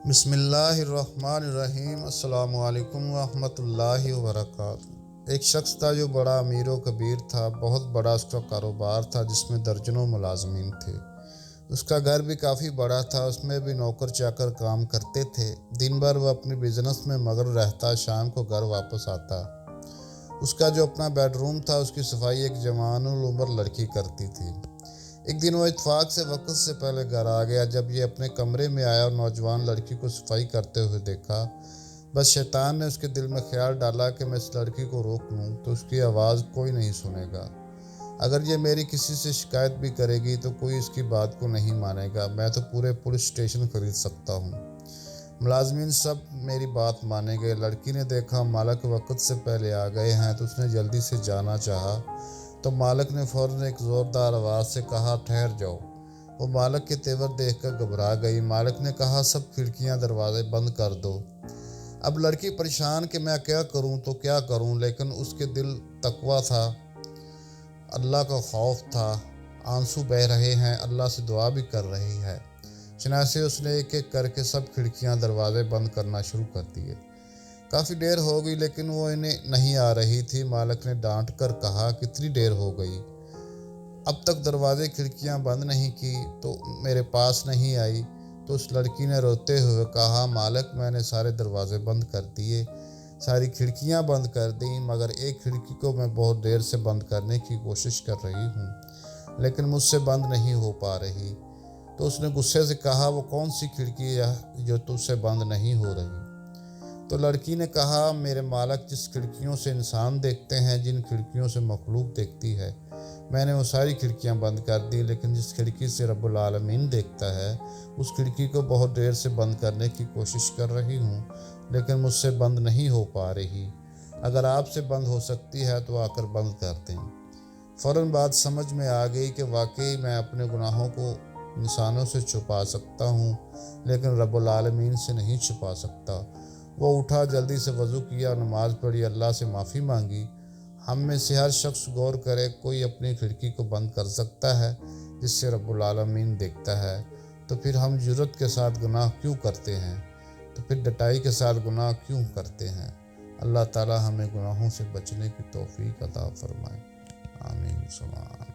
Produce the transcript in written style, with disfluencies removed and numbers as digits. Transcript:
بسم اللہ الرحمن الرحیم۔ السلام علیکم ورحمۃ اللہ وبرکاتہ۔ ایک شخص تھا جو بڑا امیر و کبیر تھا۔ بہت بڑا اس کا کاروبار تھا جس میں درجنوں ملازمین تھے۔ اس کا گھر بھی کافی بڑا تھا، اس میں بھی نوکر چاکر کام کرتے تھے۔ دن بھر وہ اپنی بزنس میں مگن رہتا، شام کو گھر واپس آتا۔ اس کا جو اپنا بیڈ روم تھا اس کی صفائی ایک جوان العمر لڑکی کرتی تھی۔ ایک دن وہ اتفاق سے وقت سے پہلے گھر آ گیا۔ جب یہ اپنے کمرے میں آیا اور نوجوان لڑکی کو صفائی کرتے ہوئے دیکھا، بس شیطان نے اس کے دل میں خیال ڈالا کہ میں اس لڑکی کو روک لوں تو اس کی آواز کوئی نہیں سنے گا۔ اگر یہ میری کسی سے شکایت بھی کرے گی تو کوئی اس کی بات کو نہیں مانے گا۔ میں تو پورے پولیس اسٹیشن خرید سکتا ہوں۔ ملازمین سب میری بات مانیں گے۔ لڑکی نے دیکھا مالک وقت سے پہلے آ گئے ہیں تو اس نے جلدی سے جانا چاہا، تو مالک نے فوراً ایک زوردار آواز سے کہا، ٹھہر جاؤ۔ وہ مالک کے تیور دیکھ کر گھبرا گئی۔ مالک نے کہا، سب کھڑکیاں دروازے بند کر دو۔ اب لڑکی پریشان کہ میں کیا کروں تو کیا کروں، لیکن اس کے دل تقویٰ تھا، اللہ کا خوف تھا۔ آنسو بہہ رہے ہیں، اللہ سے دعا بھی کر رہی ہے۔ چنانچہ اس نے ایک ایک کر کے سب کھڑکیاں دروازے بند کرنا شروع کر دیے۔ کافی دیر ہو گئی لیکن وہ انہیں نہیں آ رہی تھی۔ مالک نے ڈانٹ کر کہا، کتنی دیر ہو گئی، اب تک دروازے کھڑکیاں بند نہیں کی تو میرے پاس نہیں آئی؟ تو اس لڑکی نے روتے ہوئے کہا، مالک میں نے سارے دروازے بند کر دیے، ساری کھڑکیاں بند کر دیں، مگر ایک کھڑکی کو میں بہت دیر سے بند کرنے کی کوشش کر رہی ہوں لیکن مجھ سے بند نہیں ہو پا رہی۔ تو اس نے غصے سے کہا، وہ کون سی کھڑکی ہے جو تجھ سے بند نہیں ہو رہی؟ تو لڑکی نے کہا، میرے مالک جس کھڑکیوں سے انسان دیکھتے ہیں، جن کھڑکیوں سے مخلوق دیکھتی ہے، میں نے وہ ساری کھڑکیاں بند کر دی، لیکن جس کھڑکی سے رب العالمین دیکھتا ہے اس کھڑکی کو بہت دیر سے بند کرنے کی کوشش کر رہی ہوں لیکن مجھ سے بند نہیں ہو پا رہی۔ اگر آپ سے بند ہو سکتی ہے تو آ کر بند کر دیں۔ فوراً بات سمجھ میں آ گئی کہ واقعی میں اپنے گناہوں کو انسانوں سے چھپا سکتا ہوں لیکن رب العالمین سے نہیں چھپا سکتا۔ وہ اٹھا، جلدی سے وضو کیا، نماز پڑھی، اللہ سے معافی مانگی۔ ہم میں سے ہر شخص غور کرے، کوئی اپنی کھڑکی کو بند کر سکتا ہے جس سے رب العالمین دیکھتا ہے؟ تو پھر ہم جرأت کے ساتھ گناہ کیوں کرتے ہیں؟ تو پھر ڈٹائی کے ساتھ گناہ کیوں کرتے ہیں؟ اللہ تعالی ہمیں گناہوں سے بچنے کی توفیق عطا فرمائے۔ آمین ثم آمین۔